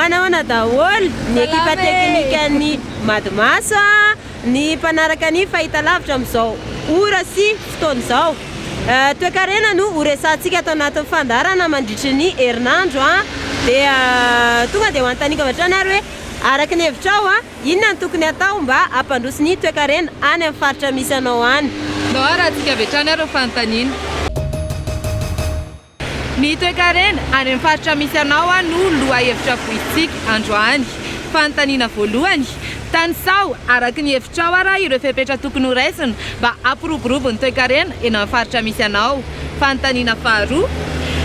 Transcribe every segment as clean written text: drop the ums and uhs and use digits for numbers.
Manahoana daholo ny ekipa teknika ny Madimaso ny mpanaraka ny fahitalavitra amin'izao ora sy fotoana izao. Toekarena no horesantsika atao anatin'ny fandarana mandritry ny herinandro dia tonga dia ho antaniko avy hatrany ary hoe araka ny hevitrao inona ny tokony atao mba hampandroso ny toekarena any amin'ny faritra misy anao any. Ndao raha tsika avy hatrany ary fanontaniana. Ny toekarena any amin'ny faritra misy anao no loha hevitra voitsika androany. Fanontaniana voalohany, tanisao araka ny hevitrao raha ireo fepetra tokony ho raisina mba hampiroborobo ny toekarena eny amin'ny faritra misy anao. Fanontaniana faharoa,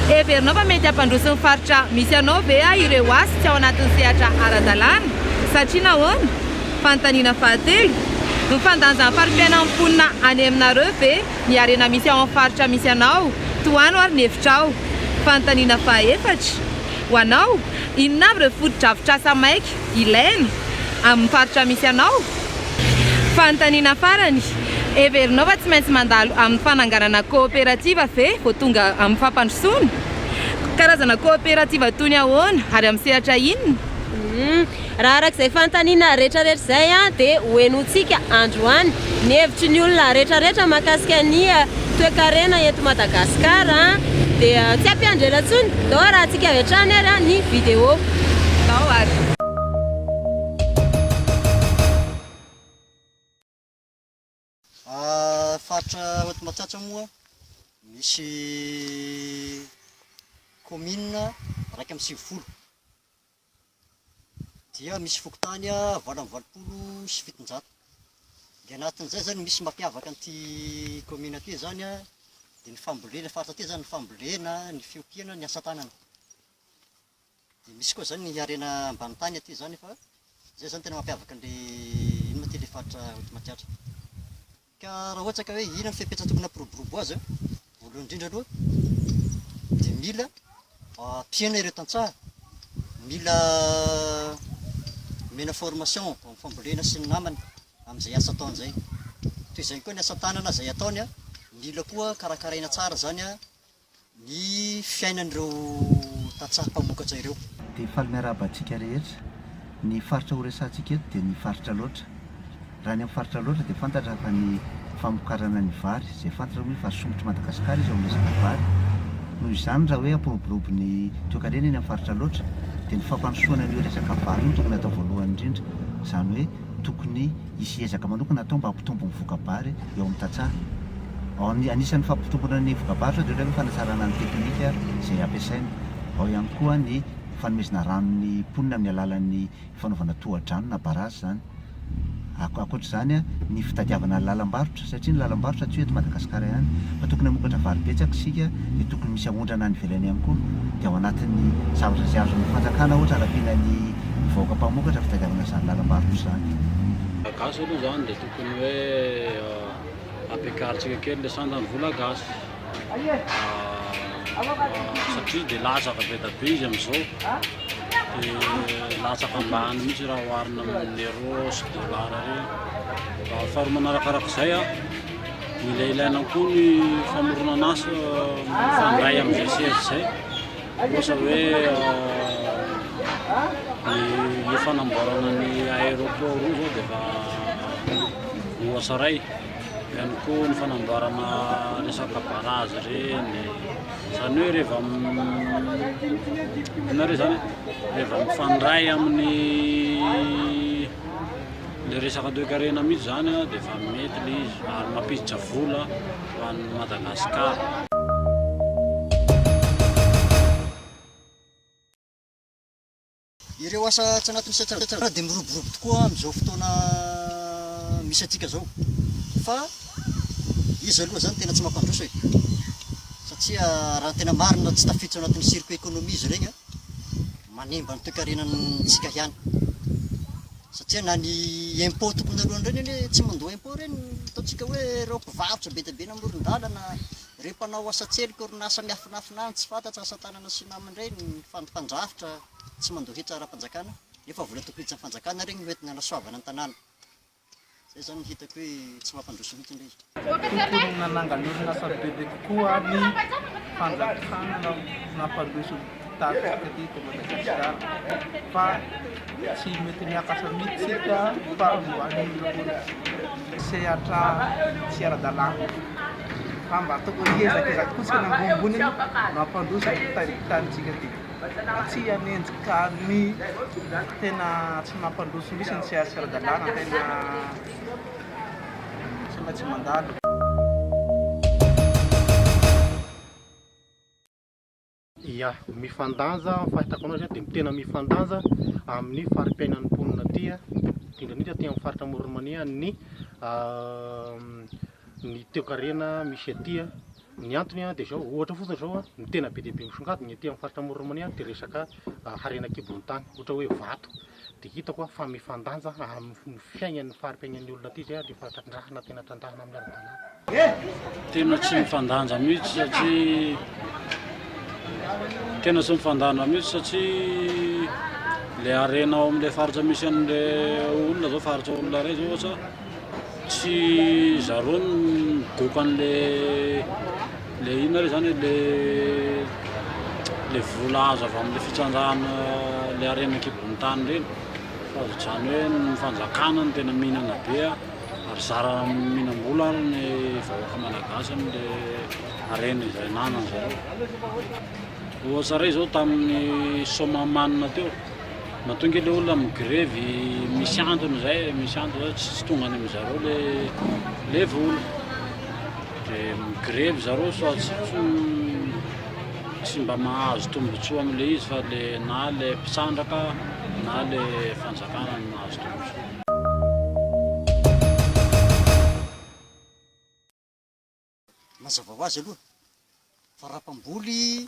heverinao fa mety hampandroso ny faritra misy anao ve ireo asa tsy ao anatin'ny sehatra ara-dalàna satria nahoana? Fanontaniana fahatelo, ny fandanjana farim-piainam-ponina any aminareo ve ny harena misy ao amin'ny faritra misy anao? Toano ary ny hevitrao. Fanontaniana fahaefatra, ho anao inona avy ireo foto-drafitr'asa maika ilaina amin'ny faritra misy anao? Fanontaniana farany, heverinao fa tsy maintsy mandalo amin'ny fananganana kooperativa ve vao tonga amin'ny fampandrosoana? Karazana kooperativa toy ny ahoana ary amin'ny sehatra inona? Raha arak'izay fanontaniana rehetrarehetra izay dia hoenontsika androany ny hevitry ny olona rehetrarehetra mahakasika ny toekarena eto Madagasikara dia tsy ampiandrela intsony dao raha tsika avy hatrany ary ny vidéo. Dao ary. Faritra eto Mahatsatsa moa misy commune raika amby 9 dia misy fokontany 880 sy 700. Dia anatin'izay zany misy mampiavaka an'ity commune aty zany dia ny fambolena faritra aty zany ny fambolena, ny fiompiana, ny asa tanana. Dia misy koa zany ny harena ambany tany aty zany fa zay zany tena mampiavaka an'le inona aty le faritra eto Mahatsatsa. Ka raha ohatra ka hoe inona ny fepetra tokony hampiroborobo azy voalohany indrindra aloha dia mila ampiana ireo tantsaha, mila mena formation amin'ny fambolena sy ny namany amin'izay asa ataony zay. Toy izay koa ny asa tanana izay ataony mila koa karakaraina tsara zany ny fiainan'ireo tantsaha mpamokatra ireo. Dia faly miarahaba antsika rehetra, ny faritra horesantsika eto dia ny faritra loatra. Raha ny amin'ny faritra loatra dia fantatra fa ny famokarana ny vary, izay fantatra hoe fa somotry Madagasikara izy ao amin'ny resaka vary. Noho izany raha hoe hampiroborobo ny toekarena eny amin'ny faritra loatra dia ny fampandrosoana ny resaka vary no tokony atao voalohany indrindra. Izany hoe tokony hisy ezaka manokana atao mba hampitombo ny vokabary eo amin'ny tantsaha. Anisan'ny fampitombona ny vokabary zao dia hoe fanasarana ny teknika izay ampiasaina. Ao ihany koa ny fanomezana ranon'ny mponina amin'ny alalan'ny fanaovana toha-drano na barazy zany. Ankoatr'izany ny fitadiavana ny lalam-barotra satria ny lalam-barotra tsy hoe eto Madagasikara ihany fa tokony hamokatra vary betsaka isika dia tokony misy ahondrana any ivelany ihany koa. Dia ao anatin'ny zavatra izay azon'ny fanjakana ohatra arapiana ny vahoaka mpamokatra fitadiavana izany lalam-barotra izany. Gasy aloha zany dia tokony hoe ampiakaritsika kely ilay sandan'ny vola gasy satria dia latsaka be da be izy amin'izao. Dia latsaka ambany mihitsy raha oharina amin'ny euro sy dollara reny. Faharoa manarakarak'izay mila ilaina koa ny famoronana asa mifandray amin'izay sehatra izay. Ohatra hoe ny fanamboarana ny aéroport io zao dia efa ohatra ray. Ihany koa ny fanamboarana resaka barazy reny. Izany hoe rehefa mifandray amin'ny le resaka toekarena mihitsy zany dia efa mety le izy ary mampiditra vola ho an'ny Madagasikara. Ireo asa tsy anatin'ny setra dia miroborobo tokoa amin'izao fotoana misy atsika zao. Fa izy aloha zany tena tsy mampandroso satria raha tena marina tsy tafiditra ao anatin'ny circuit économie izy regny manimba ny toekarenantsika ihany. Satria na ny impôt tokony alohan'ny reny tsy mandoa impôt reny ataontsika hoe ireo mpivarotra be dia be namoron-dalana, ireo mpanao asa tselika orinasa miafinafina any tsy fantatra asa tanana sy namany reny mpandrafitra tsy mandoa hitsy ara-panjakana nefa vola tokony hitsy amin'ny fanjakana regny mety nanasoavana ny tanàna. Zay zany hitako hoe tsy mampandroso mihitsy ilay izy. Tokony nanangan'orinasa bebe kokoa ny fanjakana nampandroso tatsika dito Madagasikara fa tsy mety miakatra mihitsika fa mboany sehatra tsy ara-dalàna fa mba tokony ezaka kotsika nangombony mampandrosoka tanitsika ty tsy hanenjika ny tena tsy mampandroso misy ny tsy ara-dalàna tena tsy maintsy mandalo. Ya, mifandanja fahitako anazy dia tena mifandanja amin'ny fari-piainan'ny mponina aty indrindra aty amin'ny faritra Moronmania ny toekarena misy aty. Ny antony dia zao ohatra fotsiny zao ny tena be dia be misongadina aty amin'ny faritra Moronmania dia resaka harena kibon'tany ohatra hoe vato. Dia hitako fa mifandanja amin'ny fiainan'ny fari-piainan'ny olona aty zay rehefa tandrahana tena tandrahana amin'ny ara-dalàna. Tena tsy mifandanja mihitsy satria tena tsy mifandanja mihitsy satria le arena ao amin'ilay faritra misy an'le olona zao faritra olona iray zao ohatra tsy zareo migoka an'le inona re zany le vola azo avy amin'le fitsanjahana le arena kibon'tany reny fa zany hoe ny fanjakana ny tena mihinana be ary zara mihinam-bola ny vahoaka malagasy amin'le arena izay nanana zareo. Ohatra ray zao tamin'ny Somamanina teo mahatonga le olona migrevy misy antony zay tsy tonga any amin'izareo le vola dia migrevy zareo so tsy mba mahazo tombotsoa amin'le izy fa na le mpisandraka na le fanjakana no mahazo tombotsoa. Mazava ho azy aloha fa raha-pamboly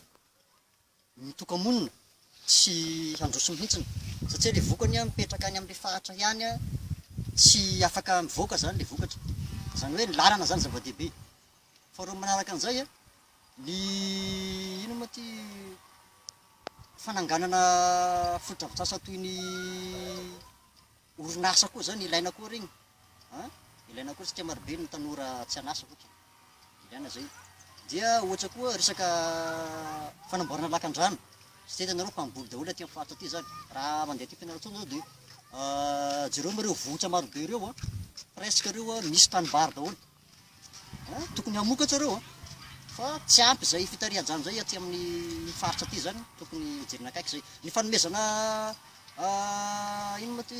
ny tokamonina tsy handroso mihitsiny satria le vokany mipetraka any amin'le fahatra ihany tsy afaka mivoaka zany le vokatra zany hoe ny lalana zany zava-dehibe fa reo manaraka an'izay ny ino moa ty fananganana fotodrafitrasa toy ny orinasa koa zany ilaina koa regny ilaina koa satria marobe ny tanora tsy anasa koa ilaina zay. Dia ohatra koa resaka fanamboarana lakan-drano sy tetanareo mpamboly daholo aty amin'ny faritra aty zany raha mandeha aty Fianarantsoa zao dia jereo mareo vohitra marobe ireo presque reo misy tanimbary daholo tokony hamokatra reo fa tsy ampy zay fitarihan-drano zay aty amin'ny faritra aty zany tokony jerena akaiky zay ny fanomezana ino moa ty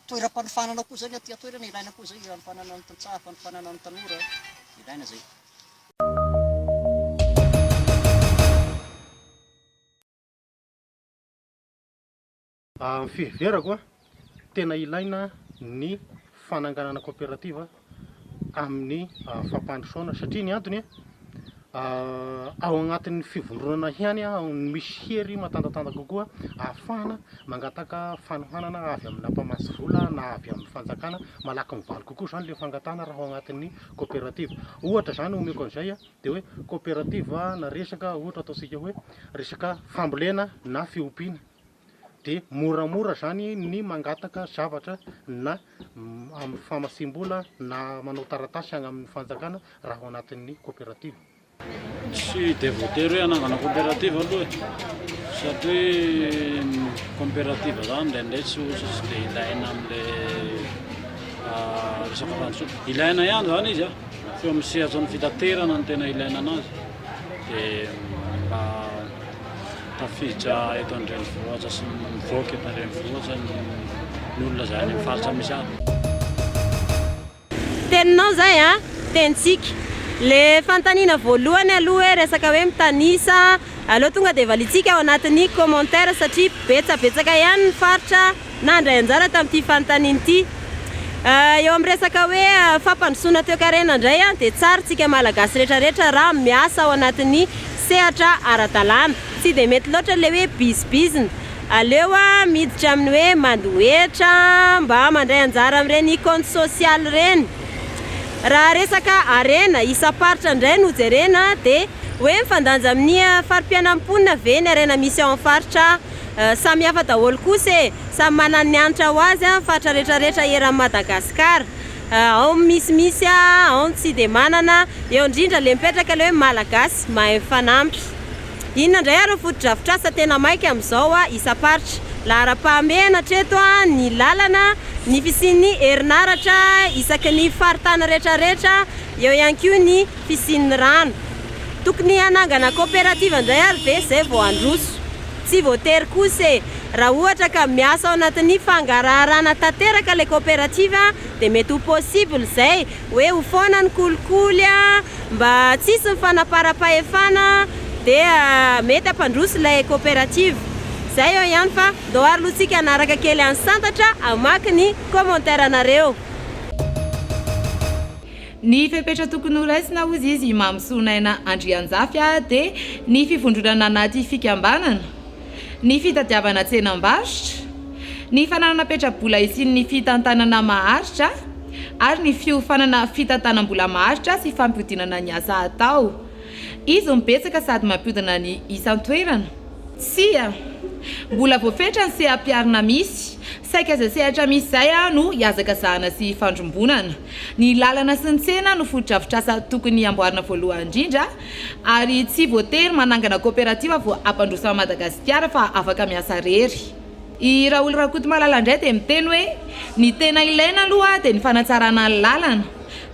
toeram-panofanana koa zany aty atoerana ilaina koa zay fanofanana ny tantsaha fanofanana ny tanora ilaina zay. Amin'ny fiheverako tena ilaina ny fananganana coopérative amin'ny fampandrosoana satria ny antony ao agnatin'ny fivondronana ihany misy hery matandatanda kokoa ahafahana mangataka fanohanana avy amin'ny ampamasy vola na avy amin'ny fanjakana malaky mivaly kokoa zany le fangatana raha ao agnatin'ny coopérative. Ohatra zany omeko an'izay dia hoe coopérative na resaka ohatra ataontsika hoe resaka fambolena na fiompiana dia moramora zany ny mangataka zavatra na amin'ny famasim-bola na manao taratasy agny amin'ny fanjakana raha ao anatin'ny coopérative. Tsy dia voatery hoe hanangana coopérative aloha satria coopérative zany indraindray tsy ohatra tsy dia ilaina amin'le resaka fandrosoana ilaina ihany zany izy fa misehatra ny fitaterana ny tena ilaina anazy dia mba tafiditra eto an-drenivohitra sy mivoaka eto an-drenivohitra ny olona zay any amin'ny faritra misy azy. Teninao zay tenitsika le fantaniana voalohany aloha hoe resaka hoe mitanisa aloha tonga dia valitsika ao anatin'ny commentaire satria betsabetsaka ihany ny faritra nandray anjara tamin'ity fanontaniana ity. Eo amin'ny resaka hoe fampandrosoana toe-karena indray dia tsara tsika malagasy rehetrarehetra raha miasa ao anatin'ny sehatra ara-dalàna tsy dia mety loatra le hoe bizibizina aleo miditra amin'ny hoe mandoetra mba mandray anjara amin'ireny compte social ireny. Raha resaka arena isa-paritra indray no jerena dia hoe mifandanja amin'ny fari-piainam-ponina ve ny arena misy ao amin'ny faritra samy hafa daholo kosa samy manana ny anitra ho azy faritra rehetrarehetra eran'i Madagasikara ao misimisy ao tsy dia manana eo indrindra le mipetraka le hoe malagasy mahay mifanampy. inona indray ary fotodrafitrasa tena maika amin'izao a isaparitra lahara-pahamenatra eto a ny lalana ny fisian'ny herinaratra isaky ny faritana rehetrarehetra eo ihany koa ny fisian'ny rano tokony hanangana coopérative indray ary ve zay vao androso tsy voatery kosa raha ohatra ka miasa ao anatin'ny fangaraharaana tanteraka ilay coopérative dia mety ho possible zay hoe ho foana ny kolikoly a mba tsisy ny fanapara-pahefana dia mety ampandroso ilay coopérative zay eo ihany fa dao ary lotsika anaraka kely any santatra amaky ny commentaire anareo ny fepetra tokony ho raisina ozy izy mamsonaina Andrianjafy dia ny fivondronana anaty fikambanana ny fitadiavana tsenam-barotra ny fananana petrabola isiny ny fitantanana maharitra ary ny fiofanana fitantanam-bola maharitra sy fampiodinana ny asa atao izy mibetsaka sady mampiodina ny isan-toerana tsia mbola voafetra ny sehampiarina misy saika zay sehatra misy zay no hiazaka zahana sy fandrombonana ny lalana sy ny tsena no fotodrafitrasa tokony amboarina voalohany indrindra ary tsy voatery manangana coopérative vao ampandroso a Madagasikara fa afaka miasa rery i Raoul Rakotomalala indray dia miteny hoe ny tena ilaina aloha dia ny fanatsarana ny lalana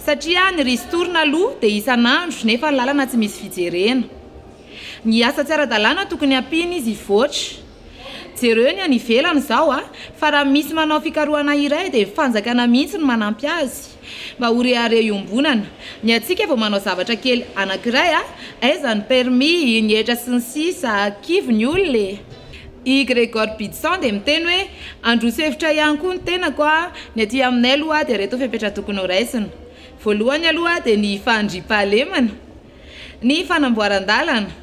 satria ny ristorina aloha dia isan'andro nefa ny lalana tsy misy fijerena ny asa tsy ara-dalàna tokony ampiny izy voatra jereo ny any ivelany zao fa raha misy manao fikarohana iray dia fanjakana mihitsy no manampy azy mba ho rehare iombonana ny atsika vao manao zavatra kely anankiray aiza ny permis ny hetra sy ny sisa kivo ny olona i Grégoire Bidson dia miteny hoe androso hevitra ihany koa ny tenako ny aty aminay aloha dia reto fepetra tokony ho raisina voalohany aloha dia ny fandriampahalemana ny fanamboaran-dalana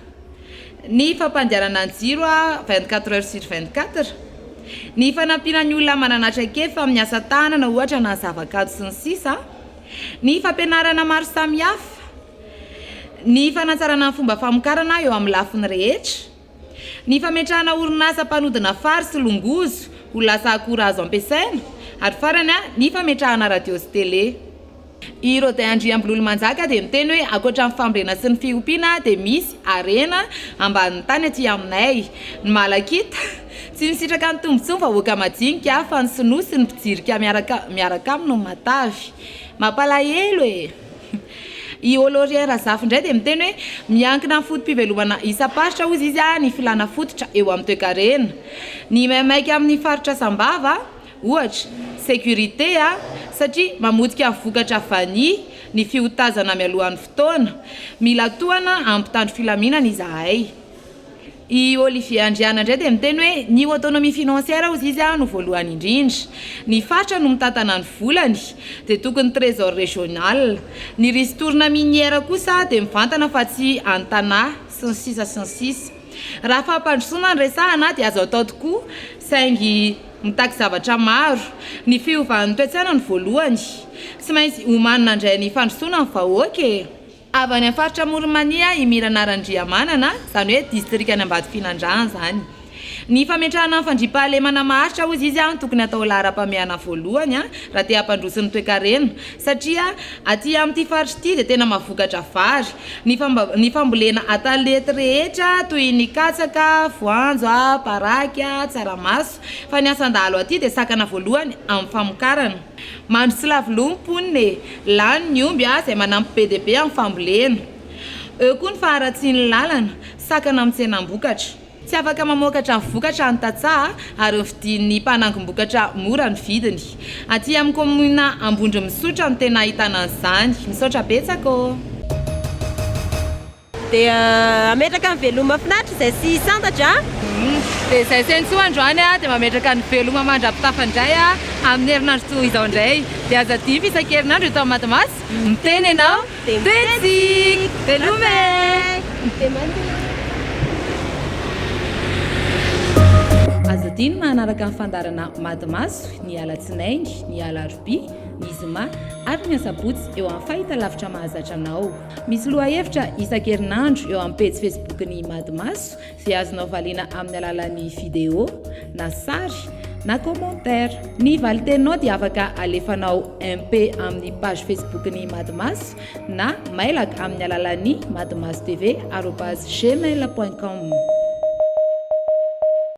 ny fampandiarana ny jiro 24 heures sur 24 ny fanampiana ny olona mananatra kely fa amin'ny asa tanana ohatra na zava-kanto sy ny sisa ny fampianarana maro samihafa ny fanatsarana ny fomba famokarana eo amin'ny lafiny rehetra ny fametrahana orinasa mpanodina fary sy longozo ho lasa akora azo ampiasaina ary farany ny fametrahana radio sy télé i Rodin Andriambololo Manjaka dia miteny hoe ankoatra amin'ny fambolena sy ny fiompiana dia misy arena ambanin'ny tany aty aminay ny malakita tsy misitraka ny tombontsoa vahoaka madinika fa ny sinoa sy ny mpijirika miaraka aminy no matavy mampalahelo i Olorien Razafy indray dia miteny hoe miankina amin'ny fotom-pivelomana isaparitra ozy izy ny filana fototra eo amin'ny toe-karena ny maimaika amin'ny faritra Sambava ohatra sécurité satria mamodika amin'ny vokatra vany ny fiotazana mialohan'ny fotoana mila tohana ampitandro filaminana izahay i Olivier Andriana indray dia miteny hoe ny autonomie financière ozy izy no voalohany indrindra ny faritra no mitantana ny volany dia tokony trésor régional ny ristorina minière kosa dia mivantana fa tsy an-tanà sy ny sisa raha fampandrosoana ny resahana dia azo atao tokoa saingy mitaky zavatra maro ny fiovan'ny toe-tsaina ny voalohany sy maintsy homanina indray ny fandrosoana ny vahoaka avy any amin'ny faritra Morimania i Miranarandriamanana izany hoe distrika any Ambatofinandrana zany ny fametrahana ny fandriampahalemana maharitra ozy izy tokony atao lahara-pameana voalohany raha te hampandroso ny toe-karena satria aty amin'ity faritra ity dia tena mahavokatra vary ny fambolena atalety rehetra toy ny katsaka voanjo paraky tsaramaso fa ny asan-dalo aty dia sakana voalohany amin'ny famokarana mandro sy lavilony mponiny lany ny omby izay manampy PDB amin'ny fambolena eo koa ny faharatsiany lalana sakana amin'ny tsenam-bokatra tsy afaka mamokatra ny vokatra ny tatsaha ary vidin'ny mpanangom-bokatra mora ny vidiny aty amin'ny komina Ambondry Misotra no tena ahitana an'izany misaotra betsaka dia ametraka ny veloma finaritra izay sy santatra dia izay senso androany dia mametraka ny veloma mandrapitafandray amin'ny herinandro izao indray dia aza dimy isan-kerinandro eto Mahamasina miteny ianao tetsik velome aza diny manaraka ny fandarana Madimaso ny alatsinainy ny alarobia ny zoma ary ny asabotsy eo amin'ny fahitalavitra mahazatra anao misy lohahevitra isan-kerinandro eo amin'ny page Facebook ny Madimaso izay azonao valiana amin'ny alalan'ny vidéo na sary na commentaire. Ny valiteninao dia afaka alefanao MP amin'ny page Facebook-ny Madimasy na mailaka amin'ny alalan'ny madimasy tv@gmail.com.